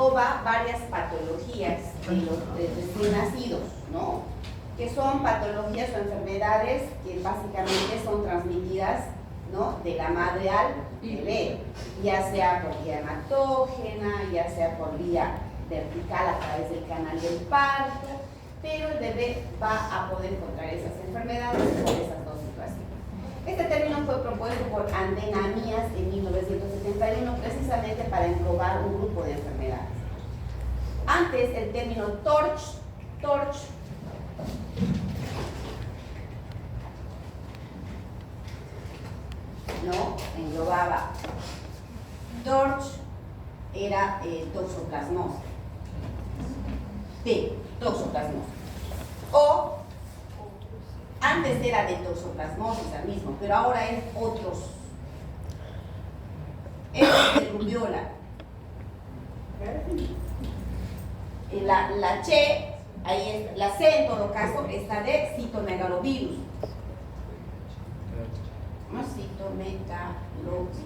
engloba varias patologías de los recién nacidos, ¿no? Que son patologías o enfermedades que básicamente son transmitidas, ¿no?, de la madre al bebé, ya sea por vía hematógena, ya sea por vía vertical a través del canal del parto, pero el bebé va a poder contraer esas enfermedades por esas dos situaciones. Este término fue propuesto por Andenamías en 1971 precisamente para englobar un grupo de enfermedades. Antes el término TORCH, ¿no?, englobaba. TORCH era toxoplasmosis. Toxoplasmosis. O antes era de toxoplasmosis al mismo, pero ahora es otros. Es de rubiola. La C, ahí es, la C en todo caso está de citomegalovirus. Citomegalovirus.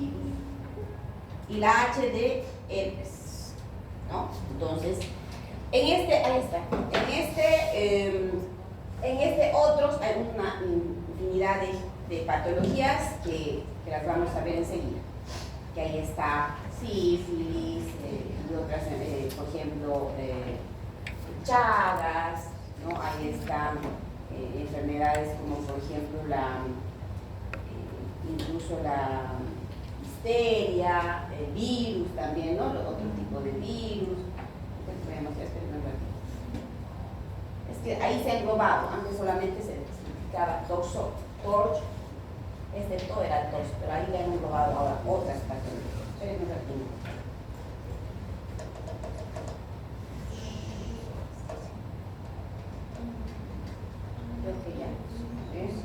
Y la H de herpes, ¿no? Entonces, ahí está. En este otros hay una infinidad de patologías que las vamos a ver enseguida. Que ahí está sífilis y otras, por ejemplo, Chagas, ¿no? Ahí están enfermedades como por ejemplo incluso la histeria, el virus también, ¿no? Otro tipo de virus. Es que ahí se ha englobado, antes solamente se explicaba TORCH, todo era TORCH, pero ahí le han englobado ahora otras patologías. Espérenme un ratito. Creo que ya. ¿Ves?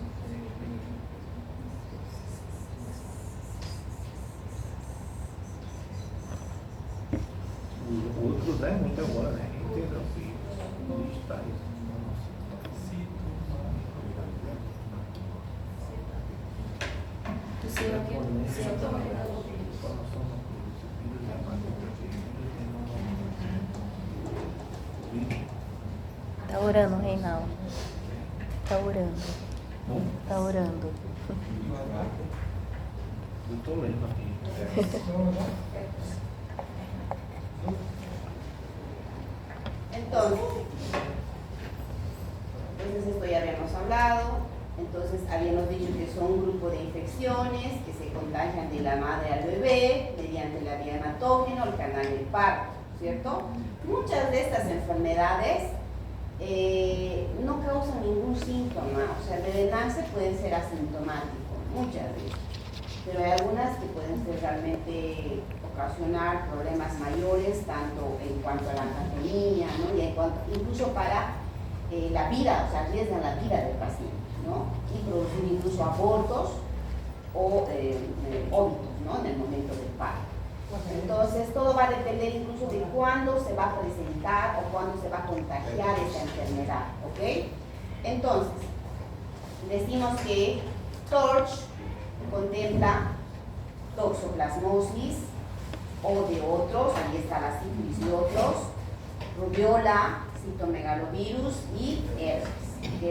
O outro dá muito agora, né? Interrompidos, digitais. Tá orando, Reinaldo. Tá orando. Tá orando. Eu tô lendo aqui. Entonces esto ya habíamos hablado. Entonces habíamos dicho que son un grupo de infecciones que se contagian de la madre al bebé mediante la vía hematógena o el canal del parto, ¿cierto? Muchas de estas enfermedades no causan ningún síntoma, o sea, el bebé nace pueden ser asintomáticos, muchas de ellas, pero hay algunas que pueden ser realmente ocasionar problemas mayores, tanto en cuanto a la anatomía, ¿no? Y en cuanto, incluso para la vida, o sea, arriesgan la vida del paciente, ¿no? Y producir incluso abortos o óbitos, ¿no?, en el momento del parto. Entonces, todo va a depender incluso de cuándo se va a presentar o cuándo se va a contagiar esta enfermedad, ¿ok? Entonces, decimos que TORCH contempla toxoplasmosis o de otros, ahí está la sífilis y otros, rubiola, citomegalovirus y herpes, ¿ok?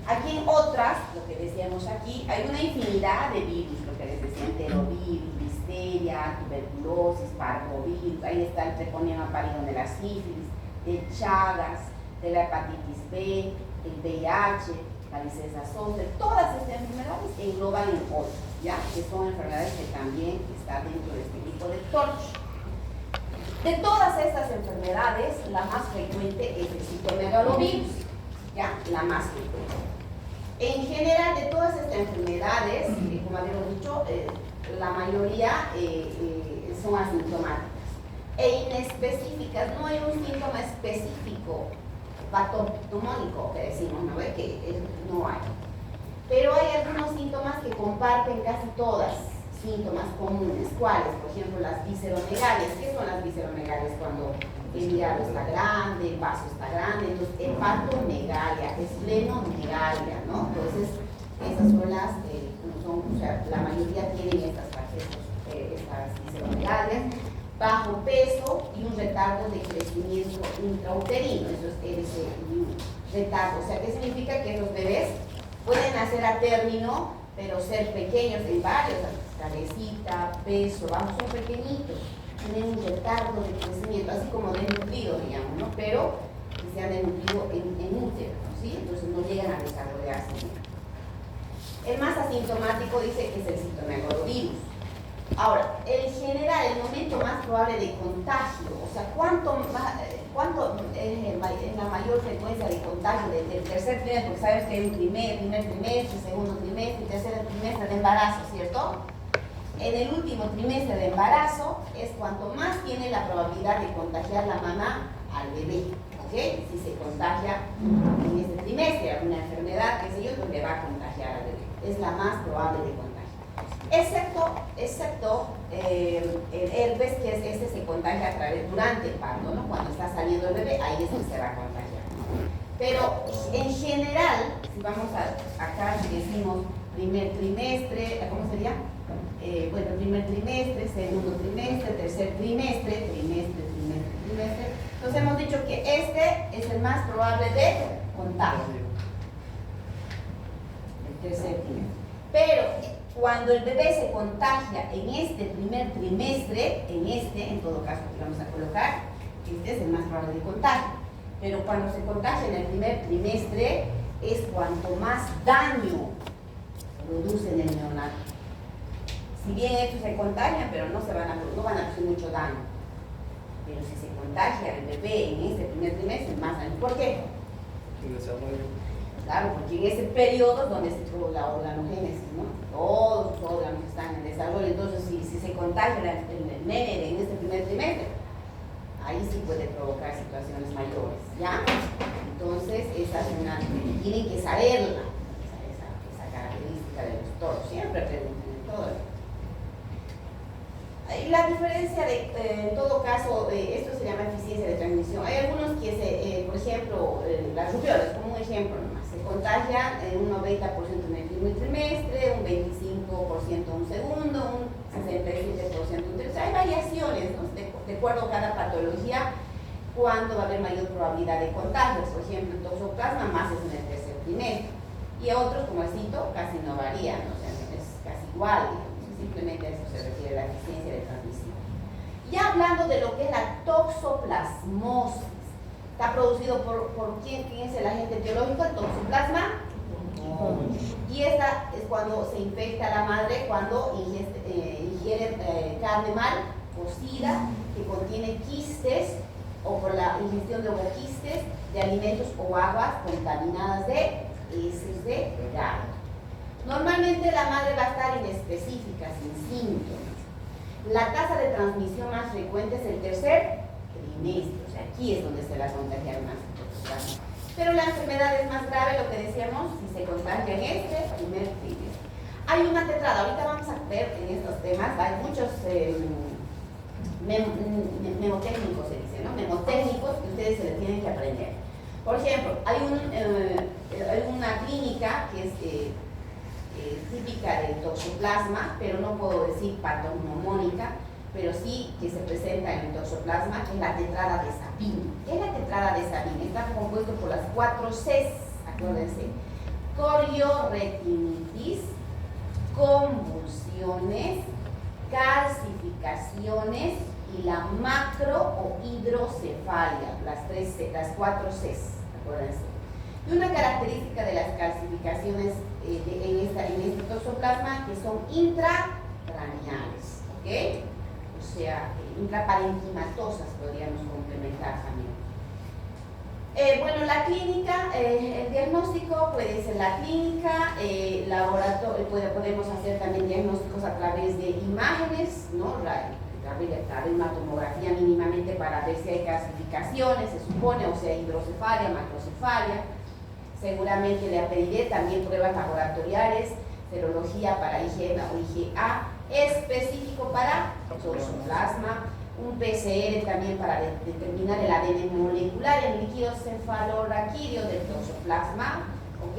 Aquí en otras, lo que decíamos aquí, hay una infinidad de virus, lo que les decía, enterovirus, listeria, tuberculosis, parvovirus, ahí está el treponema pálido de la sífilis, de Chagas, de la hepatitis B, el VIH, la licencia zoster, todas estas enfermedades engloban en otras, ¿ya? Que son enfermedades que también están dentro de este tipo de TORCH. De todas estas enfermedades, la más frecuente es el citomegalovirus, ¿ya? La más frecuente. En general, de todas estas enfermedades, como habíamos dicho, la mayoría son asintomáticas e inespecíficas. No hay un síntoma específico patognomónico que decimos, ¿no? Que no hay. Pero hay algunos síntomas que comparten casi todas, síntomas comunes. ¿Cuáles? Por ejemplo, las visceromegalias. ¿Qué son las visceromegalias? Cuando el hígado está grande, el vaso está grande, entonces hepatomegalia, esplenomegalia, ¿no? Entonces, esas son las o sea, la mayoría tienen estas visceromegalias, bajo peso y un retardo de crecimiento intrauterino, eso es RCIU, retardo. O sea, ¿qué significa? Que los bebés pueden nacer a término, pero ser pequeños en varios, cabecita, peso, vamos, son pequeñitos, tienen un retardo de crecimiento, así como desnutrido, digamos, ¿no? Pero que se han desnutrido en útero, ¿sí? Entonces no llegan a desarrollarse. El más asintomático dice que es el citomegalovirus. Ahora, en general, el momento más probable de contagio, o sea, ¿cuánto es la mayor frecuencia de contagio del tercer trimestre? Porque sabes que hay un primer trimestre, segundo trimestre, tercer trimestre de embarazo, ¿cierto? En el último trimestre de embarazo es cuanto más tiene la probabilidad de contagiar la mamá al bebé, ¿ok? Si se contagia en este trimestre alguna enfermedad, qué sé yo, pues le va a contagiar al bebé. Es la más probable de contagio. Excepto el herpes, que es este se contagia a través durante el parto, ¿no? Cuando está saliendo el bebé, ahí es que se va a contagiar. Pero en general, si vamos acá decimos primer trimestre, ¿cómo sería? Bueno, primer trimestre, segundo trimestre, tercer trimestre, entonces hemos dicho que este es el más probable de contagio, el tercer trimestre. Pero cuando el bebé se contagia en este primer trimestre, en todo caso que vamos a colocar, este es el más probable de contagio. Pero cuando se contagia en el primer trimestre es cuanto más daño produce en el neonato. Si bien estos se contagian, pero no van a producir mucho daño. Pero si se contagia el bebé en este primer trimestre, más daño. ¿Por qué? El desarrollo. Claro, porque en ese periodo es donde se tuvo la organogénesis, ¿no? Todos los órganos están en desarrollo. Entonces, si se contagia el nene en este primer trimestre, ahí sí puede provocar situaciones mayores, ¿ya? Entonces, esa es una, tienen que saberla, esa característica de los toros. Siempre pregunten todo. La diferencia en todo caso, esto se llama eficiencia de transmisión. Hay algunos que, por ejemplo, las rubiolas, como un ejemplo nomás, se contagian en un 90% en el primer trimestre, un 25% en un segundo, un 67% en un tercero. Hay variaciones, ¿no? De acuerdo a cada patología, cuándo va a haber mayor probabilidad de contagio. Por ejemplo, el toxoplasma más es en el tercer trimestre. Y a otros, como el cito, casi no varían, ¿no? O sea, es casi igual, digamos. Simplemente a eso se refiere la eficiencia de transmisión. Ya hablando de lo que es la toxoplasmosis, está producido por ¿quién es el agente biológico? El toxoplasma. Y esta es cuando se infecta a la madre, cuando ingiere carne mal cocida que contiene quistes, o por la ingestión de ovoquistes de alimentos o aguas contaminadas de heces de gato. Normalmente la madre va a estar inespecífica, sin síntomas. La tasa de transmisión más frecuente es el tercer trimestre, o sea, aquí es donde se va a contagiar más. Pero la enfermedad es más grave, lo que decíamos, si se contagia en este primer trimestre. Hay una tetrada, ahorita vamos a ver en estos temas, hay muchos memotécnicos, se dice, ¿no? Memotécnicos que ustedes se les tienen que aprender. Por ejemplo, hay una clínica que es típica del toxoplasma, pero no puedo decir patognomónica, pero sí que se presenta en el toxoplasma, que es la tetrada de Sabin. ¿Qué es la tetrada de Sabin? Está compuesto por las 4 Cs, acuérdense: corioretinitis, convulsiones, calcificaciones y la macro o hidrocefalia, las 4 Cs, acuérdense. Y una característica de las calcificaciones en este toxoplasma, que son intracraneales, ¿ok? O sea, intraparenquimatosas podríamos complementar también. Bueno, la clínica, el diagnóstico puede ser la clínica, laboratorio, podemos hacer también diagnósticos a través de imágenes, ¿no? Una tomografía mínimamente para ver si hay calcificaciones, se supone, o sea, hidrocefalia, macrocefalia. Seguramente le pediré también pruebas laboratoriales, serología para IgM o IgA, específico para toxoplasma, un PCR también para determinar el ADN molecular, el líquido cefalorraquídeo del toxoplasma, ¿ok?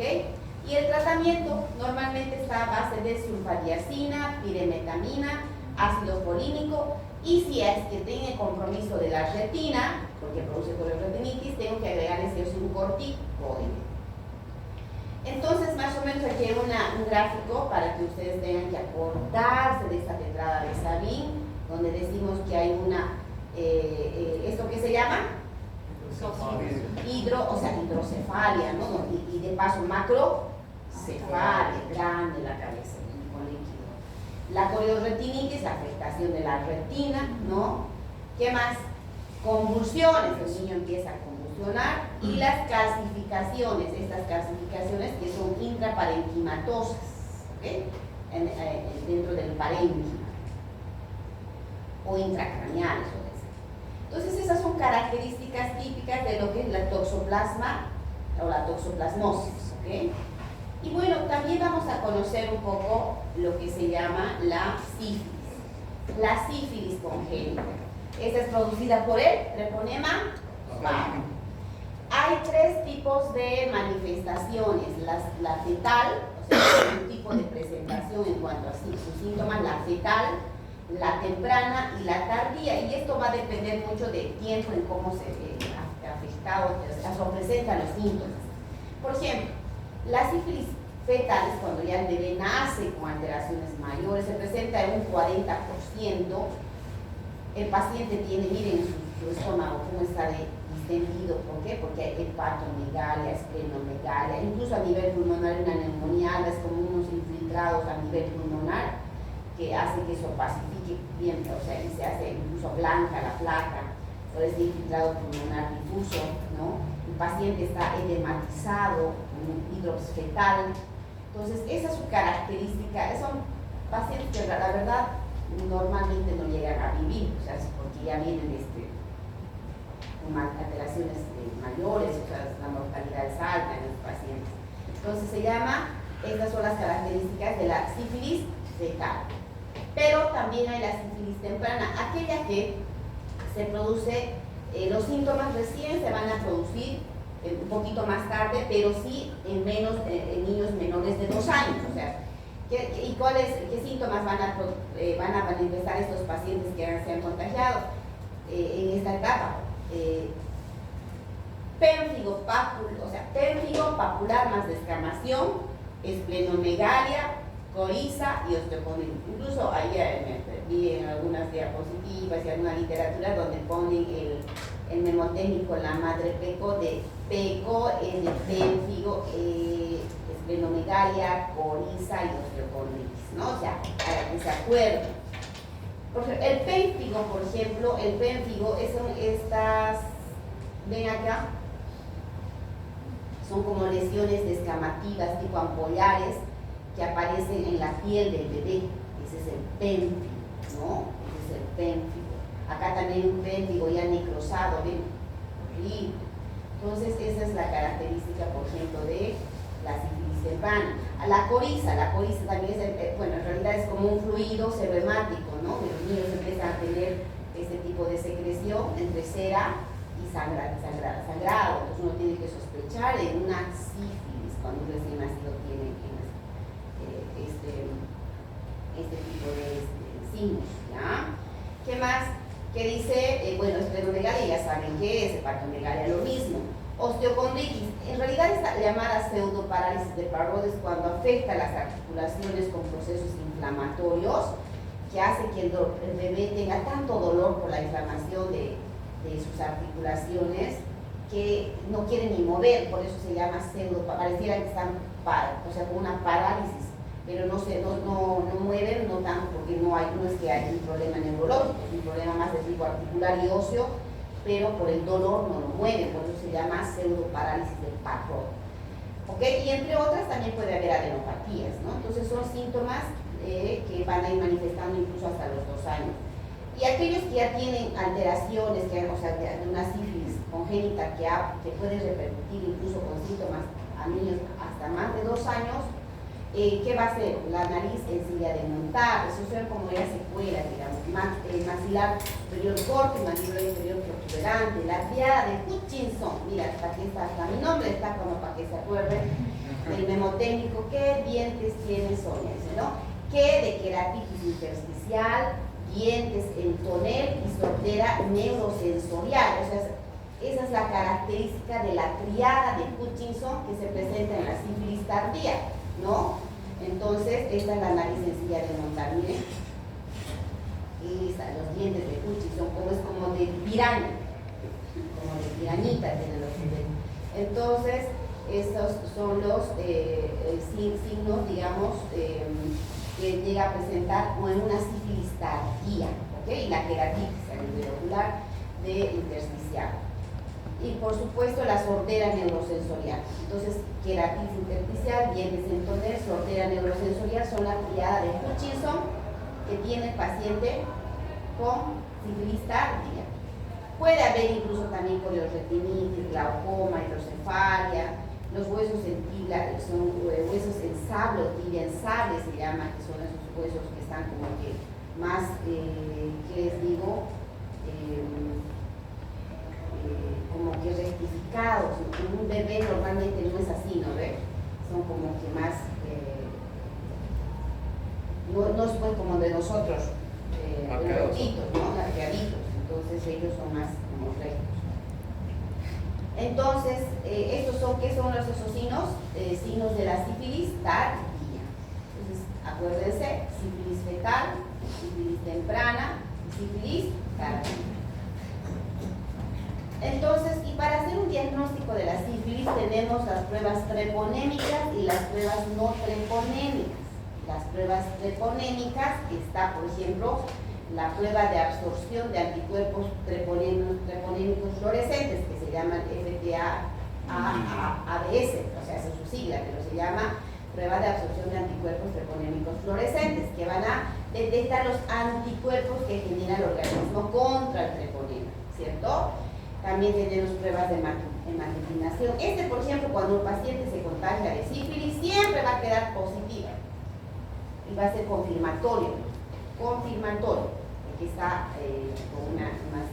Y el tratamiento normalmente está a base de sulfadiazina, piremetamina, ácido folínico, y si es que tiene compromiso de la retina, porque produce coriorretinitis, tengo que agregarle un corticoide. Entonces, más o menos aquí hay un gráfico para que ustedes tengan que acordarse de esta tetrada de Sabin, donde decimos que hay una, ¿esto qué se llama? Hidrocefalia, ¿no? Y de paso macrocefalia, grande la cabeza, con líquido. La coriorretinitis, la afectación de la retina, ¿no? ¿Qué más? Convulsiones, el niño empieza a convulsionar, y las calcificaciones, estas calcificaciones que son intraparenquimatosas, ¿okay? Dentro del parénquima, o intracraneales. Entonces esas son características típicas de lo que es la toxoplasma o la toxoplasmosis, ¿okay? Y bueno, también vamos a conocer un poco lo que se llama la sífilis. La sífilis congénita. Esta es producida por el treponema vagum. Hay tres tipos de manifestaciones. La fetal, o sea, un tipo de presentación en cuanto a sus síntomas, la fetal, la temprana y la tardía, y esto va a depender mucho del tiempo en cómo se afectado, o sea, presentan los síntomas. Por ejemplo, la sífilis fetal es cuando ya el bebé nace con alteraciones mayores, se presenta en un 40%. El paciente tiene, miren su estómago cómo está distendido. ¿Por qué? Porque hay hepatomegalia, esplenomegalia, incluso a nivel pulmonar una neumonía, es como unos infiltrados a nivel pulmonar que hace que eso pacifique bien, o sea, y se hace incluso blanca la placa, por ese infiltrado pulmonar difuso, ¿no? El paciente está edematizado, con un hidrops fetal. Entonces, esa es su característica. Son pacientes que la verdad normalmente no llegan a vivir, o sea, porque ya vienen con alteraciones mayores, o sea, la mortalidad es alta en los pacientes. Entonces, estas son las características de la sífilis fetal. Pero también hay la sífilis temprana, aquella que se produce, los síntomas recién se van a producir un poquito más tarde, pero sí en niños menores de 2 años. O sea, ¿qué síntomas van a manifestar estos pacientes que se han contagiado en esta etapa? Pénfigo papular más descamación, esplenomegalia, coriza y osteocondritis. Incluso ayer vi en algunas diapositivas y alguna literatura donde ponen el mnemotécnico la madre peco de peco, de pénfigo, esplenomegalia, coriza y osteocondritis, ¿no? O sea, para que se acuerden. El pénfigo, por ejemplo, son estas, ven acá, son como lesiones descamativas tipo ampollares que aparecen en la piel del bebé. Ese es el pénfigo, ¿no? Ese es el pénfigo. Acá también un pénfigo ya necrosado, ¿ven? Horrible. Entonces, esa es la característica, por ejemplo, de la sífilis temprana. La coriza también es, bueno, en realidad es como un fluido serohemático, ¿no? Los niños empiezan a tener este tipo de secreción entre cera y sangrado. Entonces uno tiene que sospechar de una sífilis cuando un recién nacido tiene este tipo de signos, ¿ya? ¿Qué más? Que dice, bueno, esplenomegalia, ya saben qué es, hepatomegalia, lo mismo. Osteocondritis, en realidad esta llamada pseudoparálisis de Parrot es cuando afecta las articulaciones con procesos inflamatorios que hace que el bebé tenga tanto dolor por la inflamación de sus articulaciones que no quiere ni mover, por eso se llama pareciera que están como una parálisis, pero no mueven, no tanto porque no es que hay un problema neurológico, es un problema más de tipo articular y óseo, pero por el dolor no lo mueven, por eso se llama pseudoparálisis del Parrot. ¿Okay? Y entre otras también puede haber adenopatías, ¿no? Entonces son síntomas que van a ir manifestando incluso hasta los 2 años. Y aquellos que ya tienen alteraciones, o sea, de una sífilis congénita que puede repercutir incluso con síntomas a niños hasta más de 2 años, ¿qué va a hacer? La nariz sencilla de montar, eso son como ya secuelas, digamos, maxilar superior corto, mandíbula inferior protuberante, la triada de Hutchinson, mira, aquí está mi nombre, está como para que se acuerden, el mnemotécnico, ¿qué dientes tiene Sonia? ¿No? ¿Qué de queratitis intersticial? dientes en tonel y sordera neurosensorial. O sea, esa es la característica de la triada de Hutchinson que se presenta en la sífilis tardía, ¿no? Entonces, esta es la nariz sencilla de montar, miren. Los dientes de Hutchinson, como es como de piraña, como de pirañita tienen los dientes. Entonces, estos son los signos, digamos, que llega a presentar en una sífilis tardía, ¿ok? Y la queratitis a nivel ocular de intersticial. Y por supuesto la sordera neurosensorial. Entonces, queratitis intersticial, dientes en tonel, sordera neurosensorial son la triada de Hutchinson que tiene el paciente con sífilis tardía. Puede haber incluso también coriorretinitis, glaucoma, hidrocefalia. Los huesos en tibia son huesos en sable o tibia en sable se llama, que son esos huesos que están como que más, ¿qué les digo? Como que rectificados. En un bebé normalmente no es así, ¿no ve? Son como que más, no es pues como de nosotros, roquitos, ¿no? Arqueaditos. Entonces ellos son más como rectos. Entonces, estos son, ¿qué son esos signos? Signos de la sífilis tardía. Entonces, acuérdense, sífilis fetal, sífilis temprana y sífilis tardía. Entonces, y para hacer un diagnóstico de la sífilis tenemos las pruebas treponémicas y las pruebas no treponémicas. Las pruebas treponémicas está, por ejemplo, la prueba de absorción de anticuerpos treponémicos fluorescentes, que se llaman FTA-ABS, o sea, esa es su sigla, pero se llama prueba de absorción de anticuerpos treponémicos fluorescentes, que van a detectar los anticuerpos que genera el organismo contra el treponema, ¿cierto? También tenemos pruebas de hematitinación. Por ejemplo, cuando un paciente se contagia de sífilis, siempre va a quedar positiva y va a ser confirmatorio, porque está con una más.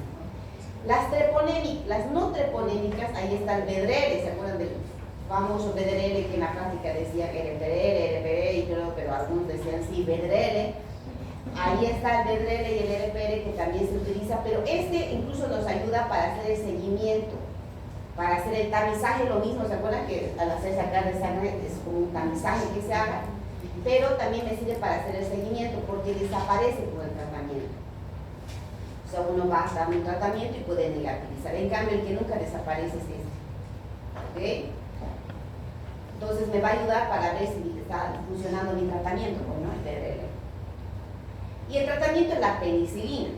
Las no treponémicas, ahí está el Bedrere, ¿se acuerdan del famoso Bedrere que en la práctica decía que era Bedrere y todo, pero algunos decían sí, Bedrere? Ahí está el Bedrere y el RPR que también se utiliza, pero incluso nos ayuda para hacer el seguimiento, para hacer el tamizaje, lo mismo, ¿se acuerdan que al hacer sacar de sangre es como un tamizaje que se haga? Pero también me sirve para hacer el seguimiento porque desaparece con el tratamiento. O sea, uno va a dar un tratamiento y puede negativizar. En cambio, el que nunca desaparece es este. ¿Ok? Entonces me va a ayudar para ver si está funcionando mi tratamiento, ¿no? El PRL. Y el tratamiento es la penicilina.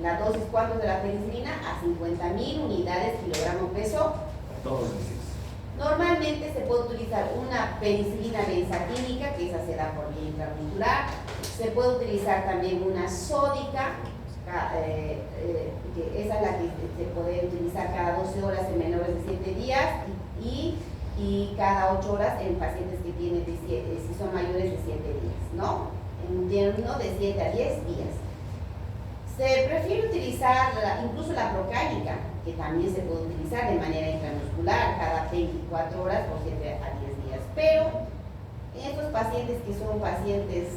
La dosis, ¿cuánto es de la penicilina? A 50.000 unidades kilogramo peso. Todos los días. Normalmente se puede utilizar una penicilina benzatínica, que esa se da por vía intramuscular. Se puede utilizar también una sódica, que esa es la que se puede utilizar cada 12 horas en menores de 7 días y cada 8 horas en pacientes que tienen si son mayores de 7 días, ¿no? En un término de 7 a 10 días. Se prefiere utilizar incluso la procálica, que también se puede utilizar de manera intramuscular cada 24 horas por 7 a 10 días. Pero en estos pacientes que son pacientes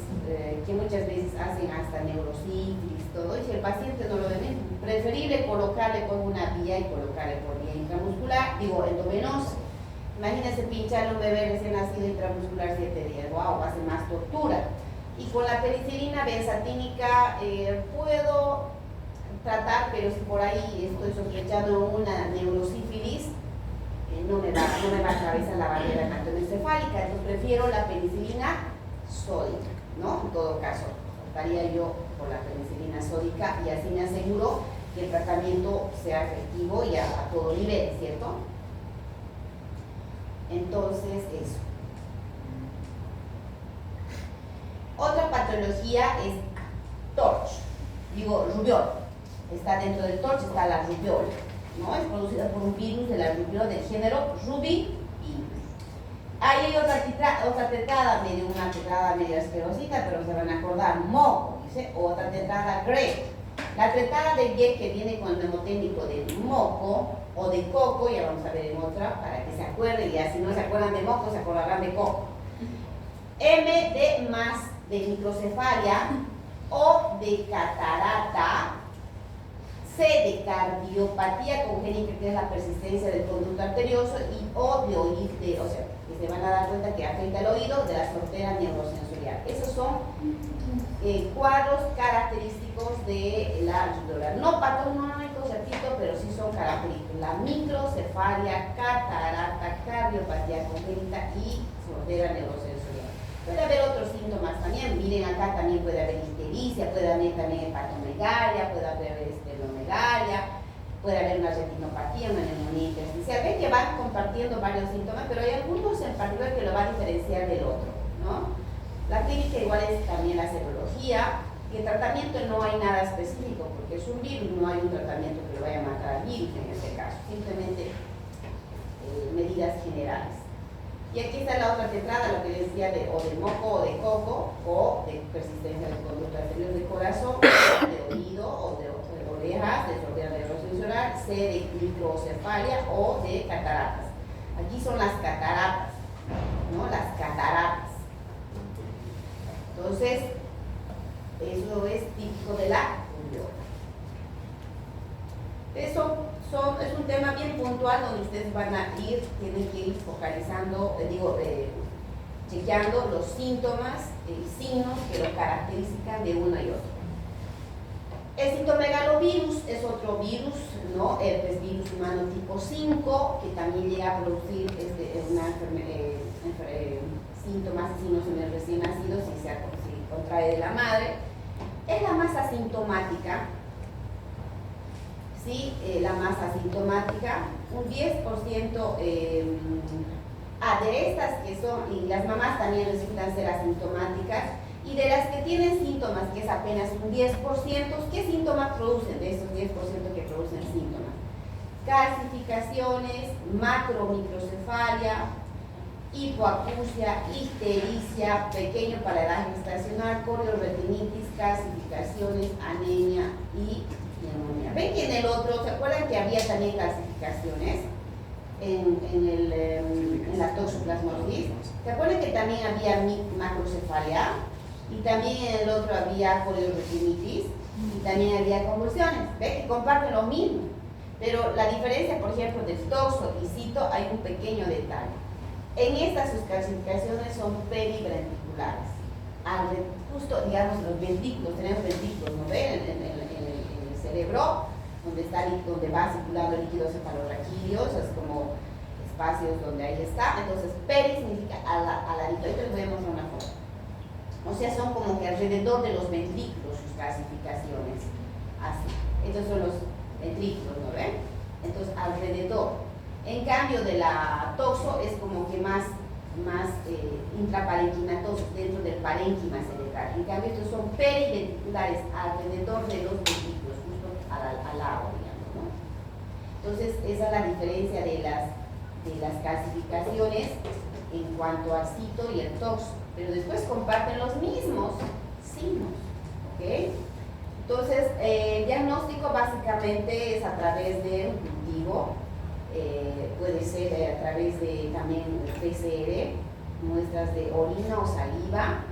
que muchas veces hacen hasta neurosífilis, todo, y si el paciente no lo ve, preferible colocarle por una vía y colocarle por vía intramuscular, endovenosa. Imagínense pincharle a un bebé recién nacido intramuscular 7 días, wow, va a ser más tortura. Y con la penicilina benzatínica puedo tratar, pero si por ahí estoy sospechando una neurosífilis, no me va a atravesar la barrera hematoencefálica, entonces prefiero la penicilina sódica, ¿no? En todo caso, optaría yo por la penicilina sódica y así me aseguro que el tratamiento sea efectivo y a todo nivel, ¿cierto? Entonces, eso. Otra patología es rubiola. Está dentro del TORCH, está la rubiola, ¿no? Es producida por un virus de la rubiola del género rubivirus. Ahí hay otra tetrada, una tetrada medio asquerosita, pero se van a acordar, moco, dice, otra tetrada Gray. La tetrada de Gray que viene con el mnemotécnico de moco o de coco, ya vamos a ver en otra, para que se acuerden, y así no se acuerdan de moco, se acordarán de coco. M de más de microcefalia, O de catarata, C de cardiopatía congénita, que es la persistencia del conducto arterioso, y O de oído, o sea, que se van a dar cuenta que afecta el oído, de la sordera neurosensorial. Esos son cuadros característicos de la alveolar. No patológicos, repito, pero sí son característicos. La microcefalia, catarata, cardiopatía congénita y sordera neurosensorial. Puede haber otros síntomas también. Miren, acá también puede haber ictericia, puede haber también hepatomegalia, puede haber esplenomegalia, puede haber una retinopatía, una neumonía intersticial. Ven que van compartiendo varios síntomas, pero hay algunos en particular que lo van a diferenciar del otro, ¿no? La clínica igual es también la serología, y el tratamiento no hay nada específico, porque es un virus, no hay un tratamiento que lo vaya a matar al virus en este caso, simplemente medidas generales. Y aquí está la otra tetrada, lo que decía de o de moco o de coco, o de persistencia del conducto arterial del corazón, o de oído, o de orejas, de sordera neurosensorial, C de microcefalia o de cataratas. Aquí son las cataratas, ¿no? Las cataratas. Entonces, eso es típico de la rubiola. Es un tema bien puntual donde ustedes van a tienen que ir focalizando, chequeando los síntomas y signos que lo caracterizan de uno y otro. El citomegalovirus es otro virus, ¿no? El virus humano tipo 5, que también llega a producir síntomas y signos en el recién nacido si contrae de la madre. Es la más asintomática. ¿Sí? La más asintomática, un 10% de estas que son, y las mamás también resultan ser asintomáticas, y de las que tienen síntomas, que es apenas un 10%, ¿qué síntomas producen de esos 10% que producen síntomas? Calcificaciones, macromicrocefalia, hipoacusia, ictericia, pequeño paladar gestacional, coriorretinitis, calcificaciones, anemia y neumonía. ¿Ven que en el otro, se acuerdan que había también calcificaciones en la toxoplasmosis? ¿Se acuerdan que también había macrocefalia? Y también en el otro había coriorretinitis y también había convulsiones. ¿Ven que comparten lo mismo? Pero la diferencia, por ejemplo, de toxo y cito, hay un pequeño detalle. En estas sus calcificaciones son periventriculares. Justo, digamos, los ventrículos, tenemos ventrículos, ¿no ven? En el cerebro, donde va circulando el líquido cefalorraquídeo, es como espacios donde ahí está. Entonces, peri significa al ladito. Ahorita les voy a mostrar una foto. O sea, son como que alrededor de los ventrículos sus calcificaciones. Así. Estos son los ventrículos, ¿no ven? Entonces, alrededor. En cambio, de la toxo es como que más intraparenquimatosos, dentro del parénquima cerebral. En cambio, estos son periventriculares, alrededor de los ventrículos, justo al lado, digamos, ¿no? Entonces, esa es la diferencia de las calcificaciones en cuanto al cito y el toxo. Pero después comparten los mismos signos, ¿ok? Entonces, el diagnóstico básicamente es a través de un cultivo, puede ser a través de también PCR, muestras de orina o saliva.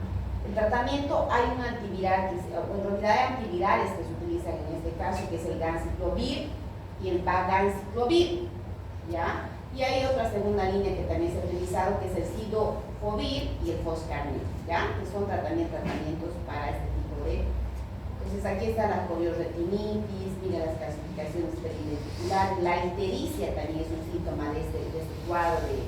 El tratamiento, hay un antiviral, en realidad hay antivirales que se utilizan en este caso, que es el ganciclovir y el baganciclovir, ¿ya? Y hay otra segunda línea que también se ha utilizado, que es el cidofovir y el foscarnet, ¿ya? Que son tratamientos para este tipo de... Entonces aquí está la coriorretinitis, mira las calcificaciones periventriculares, la ictericia también es un síntoma de este cuadro de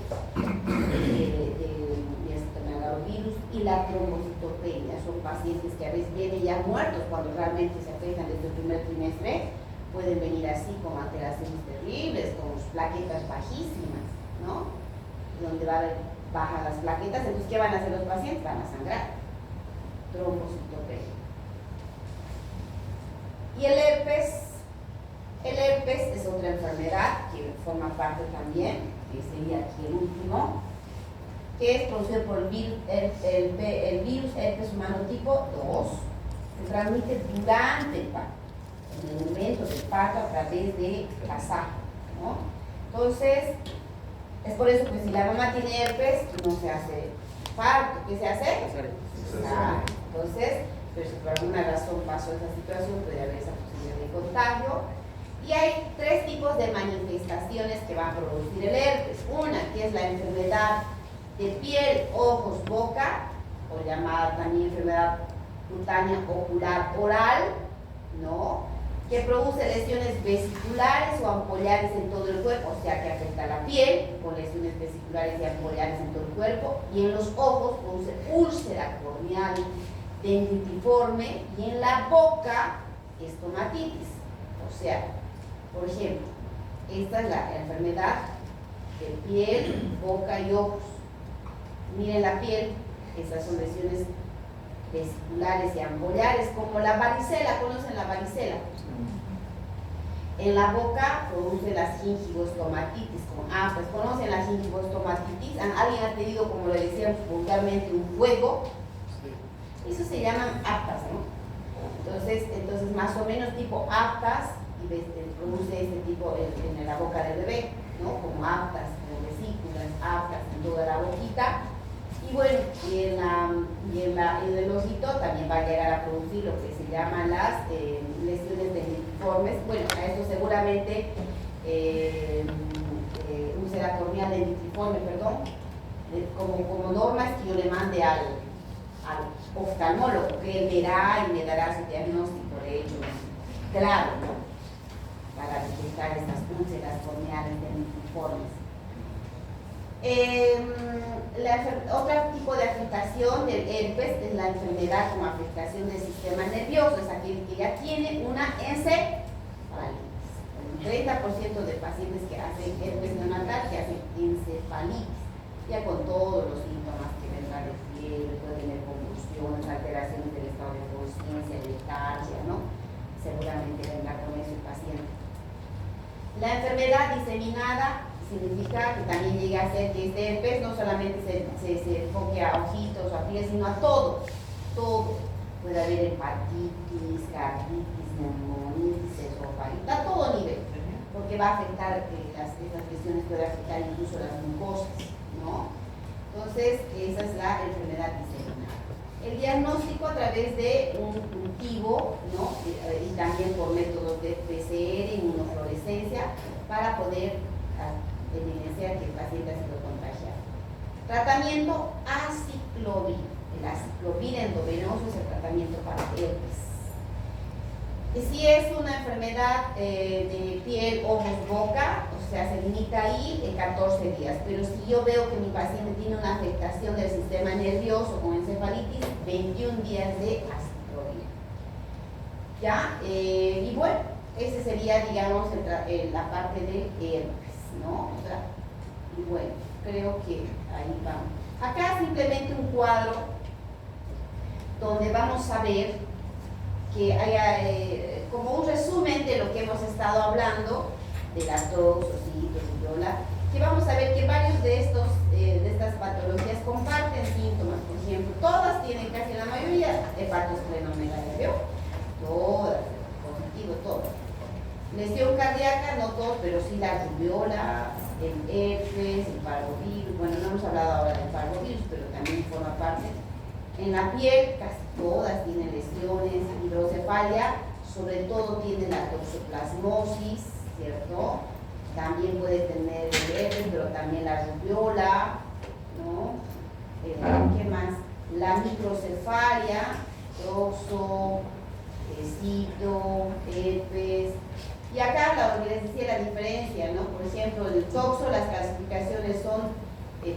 citomegalovirus, y la trombocitopenia. Son pacientes que a veces vienen ya muertos cuando realmente se afectan desde el primer trimestre. Pueden venir así con alteraciones terribles, con plaquetas bajísimas, ¿no? Donde bajan las plaquetas. Entonces, ¿qué van a hacer los pacientes? Van a sangrar. Trombocitopenia. Y el herpes es otra enfermedad que forma parte también, que sería aquí el último, que es producido por el virus herpes humano tipo 2, se transmite durante el parto, en el momento del parto a través de pasaje, ¿no? Entonces, es por eso que si la mamá tiene herpes, no se hace parto. ¿Qué se hace? Entonces, pero si por alguna razón pasó esa situación, puede haber esa posibilidad de contagio. Y hay tres tipos de manifestaciones que va a producir el herpes. Una, que es la enfermedad de piel, ojos, boca, o llamada también enfermedad cutánea ocular oral, ¿no? Que produce lesiones vesiculares o ampollares en todo el cuerpo, o sea que afecta a la piel, con lesiones vesiculares y ampollares en todo el cuerpo, y en los ojos produce úlcera corneal dendritiforme, y en la boca estomatitis. O sea, por ejemplo, esta es la enfermedad de piel, boca y ojos. Miren la piel, estas son lesiones vesiculares y ampollares, como la varicela. ¿Conocen la varicela? En la boca produce la gingivostomatitis con aftas. ¿Conocen la gingivostomatitis? ¿Alguien ha tenido, como le decíamos vulgarmente, un fuego? Eso se llaman aftas, ¿no? Entonces más o menos tipo aftas, y produce este tipo en la boca del bebé, ¿no? Como aftas, como vesículas, aftas en toda la boquita. Y bueno, en el ojito también va a llegar a producir lo que se llaman las lesiones dendritiformes. Bueno, a esto seguramente úlcera corneal dendritiforme, perdón, como norma es que yo le mande al oftalmólogo, que él verá y me dará su diagnóstico de hecho, claro, ¿no? Para detectar estas úlceras corneales dendritiformes. Otro tipo de afectación del herpes es la enfermedad como afectación del sistema nervioso, es aquel que ya tiene una encefalitis. El 30% de pacientes que hacen herpes neonatal que hacen encefalitis, ya con todos los síntomas que vendrán de fiebre, puede tener convulsiones, alteraciones del estado de conciencia, letargia, ¿no? Seguramente vendrá con eso el paciente. La enfermedad diseminada significa que también llega a ser que este herpes no solamente se enfoque a ojitos o a pies, sino a todo. Puede haber hepatitis, carditis, neumonitis, esofagita, a todo nivel, porque va a afectar, estas lesiones pueden afectar incluso las mucosas, ¿no? Entonces, esa es la enfermedad diseminada. El diagnóstico a través de un cultivo, ¿no? Y también por métodos de PCR, inmunofluorescencia, para poder evidenciar que el paciente ha sido contagiado. Tratamiento aciclovir. El aciclovir endovenoso es el tratamiento para herpes. Si es una enfermedad de piel, ojos, boca, o sea, se limita ahí en 14 días. Pero si yo veo que mi paciente tiene una afectación del sistema nervioso con encefalitis, 21 días de aciclovir. ¿Ya? Y bueno, ese sería, digamos, la parte del herpes, ¿no? O sea, y bueno, creo que ahí vamos. Acá simplemente un cuadro donde vamos a ver que haya como un resumen de lo que hemos estado hablando, de las dos, ositos, rubiola, que vamos a ver que varios de estas patologías comparten síntomas. Por ejemplo, todas tienen, casi la mayoría, hepatosplenomegalia, todas, positivo, todas. Lesión cardíaca, no todos, pero sí la rubiola, el herpes, el parvovirus. Bueno, no hemos hablado ahora del parvovirus, pero también forma parte. En la piel, casi todas tienen lesiones, hidrocefalia, sobre todo tiene la toxoplasmosis, ¿cierto? También puede tener el herpes, pero también la rubiola, ¿no? ¿Qué más? La microcefalia, toxo, cito, herpes. Y acá les decía la diferencia, ¿no? Por ejemplo, el toxo, las clasificaciones son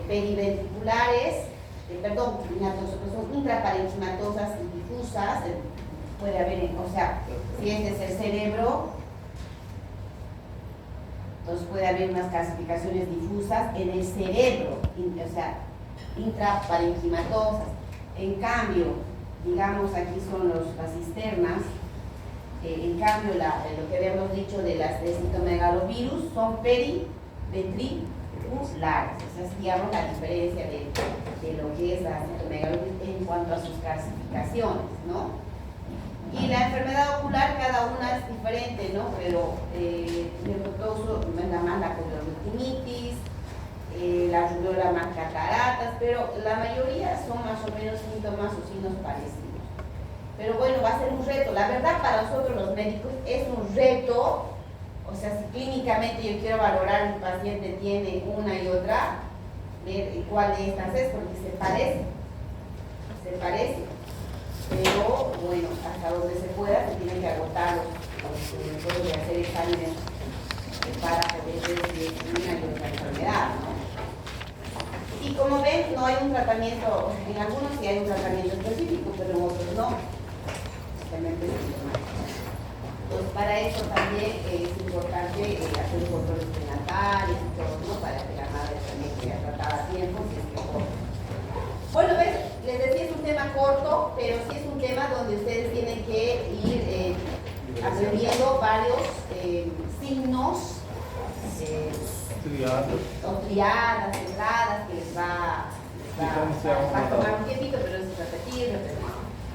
periventriculares, son intraparenquimatosas y difusas. Puede haber, o sea, si este es el cerebro, entonces puede haber unas clasificaciones difusas en el cerebro, o sea, intraparenquimatosas. En cambio, digamos, aquí son las cisternas. En cambio, lo que habíamos dicho de las de citomegalovirus son periventriculares. Esa es, digamos, la diferencia de lo que es la citomegalovirus en cuanto a sus clasificaciones, ¿no? Y la enfermedad ocular, cada una es diferente, ¿no? Pero neurotoxo venga más la conjuntinitis, la rubiola más cataratas, pero la mayoría son más o menos síntomas o signos parecidos. Pero va a ser un reto. La verdad, para nosotros los médicos es un reto. O sea, si clínicamente yo quiero valorar mi paciente tiene una y otra, ver cuál de estas es, porque se parece. Pero bueno, hasta donde se pueda se tienen que agotar los métodos de hacer exámenes para poder ver si es una y otra enfermedad, ¿no? Y como ven, no hay un tratamiento, en algunos sí hay un tratamiento específico, pero en otros no. Simplemente es sintomático. Entonces, para eso también es importante hacer un control prenatal y todo, ¿no? Para que la madre también sea tratada a tiempo, si es que ocurre. Bueno, ven, les decía, es un tema corto, pero sí es un tema donde ustedes tienen que ir aprendiendo varios signos o triadas, entradas, que les va a tomar un tiempito, pero es repetir.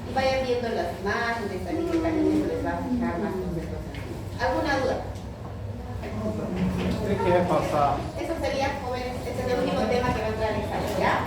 Y vayan viendo las imágenes, también que también eso les va a fijar más conceptos. ¿Alguna duda? ¿Qué pasa? Eso sería, jóvenes, ese es el último tema que va a entrar en examen, ¿ya?